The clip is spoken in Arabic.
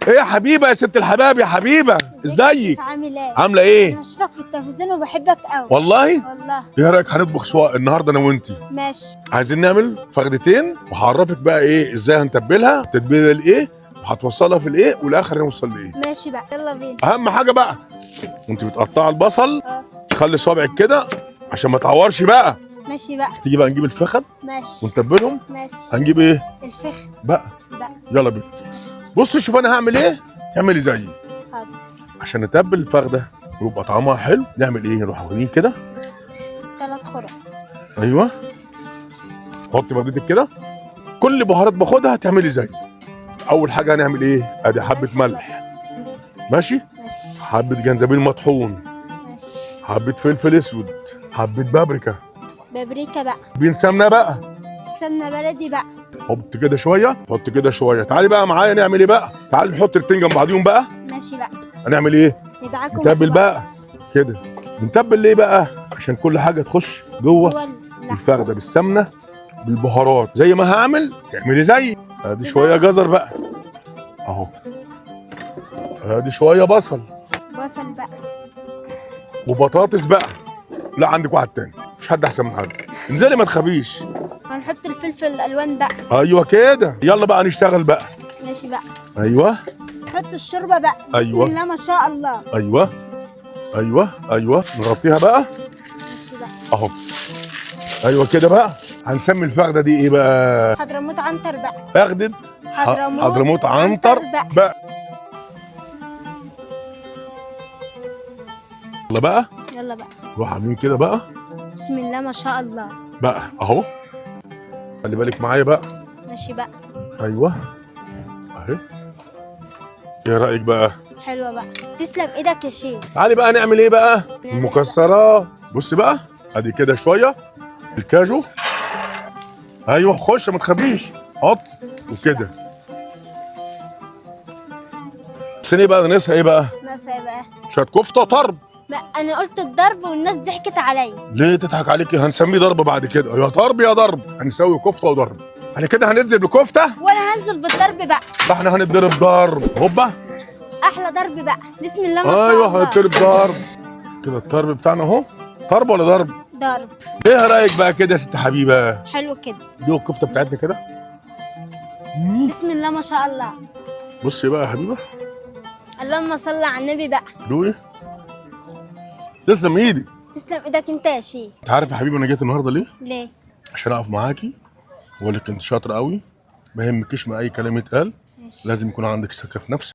ايه يا حبيبه يا ست الحباب يا حبيبه، ازيك؟ عامل ايه؟ عامله ايه؟ انا بشوفك في التلفزيون وبحبك قوي. والله؟ والله. ايه رايك هنطبخ سوا النهارده انا وانتي؟ ماشي. عايزين نعمل فخدتين وهعرفك بقى ايه ازاي هنتبلها، تتبيله لايه وهتوصلها في الايه والاخر هنوصل لايه. ماشي بقى، يلا بينا. اهم حاجه بقى وانت بتقطعي البصل اه. خلي صوابعك كده عشان ما تعورش بقى. ماشي بقى. تيجي بقى نجيب الفخد ماشي. ونتبلهم. ماشي. هنجيب ايه الفخذ بقى؟ بقى. يلا بينا. بص شوف انا هعمل ايه تعملي زيي. حاضر. عشان نتبل الفخده ويبقى طعمها حلو نعمل ايه؟ نروح واخدين كده 3 خرط. ايوه حطي بردتك كده. كل بهارات باخدها تعملي زي. اول حاجه هنعمل ايه؟ ادي حبه ملح ماشي، ماشي. حبه جنزبيل مطحون، ماشي. حبه فلفل اسود، حبه بابريكا، بابريكا بقى. بين سمنه بقى. سمنة بلدي بقى. حط كده شويه، حط كده شويه. تعالي بقى معايا نعمل ايه بقى؟ تعالي نحط الاتنين جنب بعضيهم بقى. ماشي بقى. هنعمل ايه؟ ندعكم نتبل بقى كده. بنتبل ليه بقى؟ عشان كل حاجه تخش جوه الفخده بالسمنه بالبهارات زي ما هعمل تعملي زي. ادي شويه جزر بقى اهو، ادي شويه بصل بصل بقى. وبطاطس بقى. لا عندك واحد تاني مفيش حد احسن من حد. انزلي ما تخافيش. هنحط الفلفل الالوان بقى. ايوه كده يلا بقى نشتغل بقى. ماشي بقى. ايوه نحط الشوربه بقى. أيوة. بسم الله ما شاء الله. ايوه ايوه ايوه نغطيها بقى ماشي بقى. اهو. ايوه كده بقى. هنسمي الفخده دي ايه بقى؟ حضرموت عنتر بقى. فخده حضرموت عنتر بقى. يلا بقى. يلا بقى. نروح عاملين كده بقى. بسم الله ما شاء الله. بقى اهو. خلي بالك معايا بقى. ماشي بقى. ايوه اهي. ايه رايك بقى؟ حلوه بقى. تسلم ايدك يا شيخ. تعالي بقى نعمل ايه بقى؟ المكسرات. بص بقى ادي كده شويه الكاجو. ايوه خش ما تخافيش حط وكده. الصينيه بقى ناقصها ايه بقى؟ ناقصه ايه بقى؟ شويه كفته طرب. ما انا قلت الضرب والناس ضحكت عليا. ليه تضحك عليكي؟ هنسميه ضرب بعد كده. يا طرب يا ضرب. هنسوي كفته وضرب. بعد كده هننزل بكفته وانا هنزل بالضرب بقى. احنا هنتضرب ضرب هوبا. احلى ضرب بقى. بسم الله ما شاء ايوه الله. هنتضرب ضرب كده. الضرب بتاعنا اهو. طرب ولا ضرب؟ ضرب. ايه رايك بقى كده يا ست حبيبه؟ حلو كده. دي الكفته بتاعتنا كده. بسم الله ما شاء الله. بصي بقى يا حبيبه. اللهم صل على النبي بقى. دوقي. تسلم ايدي. تسلم ايدك انت يا شيخ. انت عارف يا حبيبي انا جيت النهارده ليه؟ ليه؟ عشان اقف معاكي واقول لك انت شاطره قوي، ما يهمكيش ما اي كلام يتقال، ماشي. لازم يكون عندك ثقه في نفسك.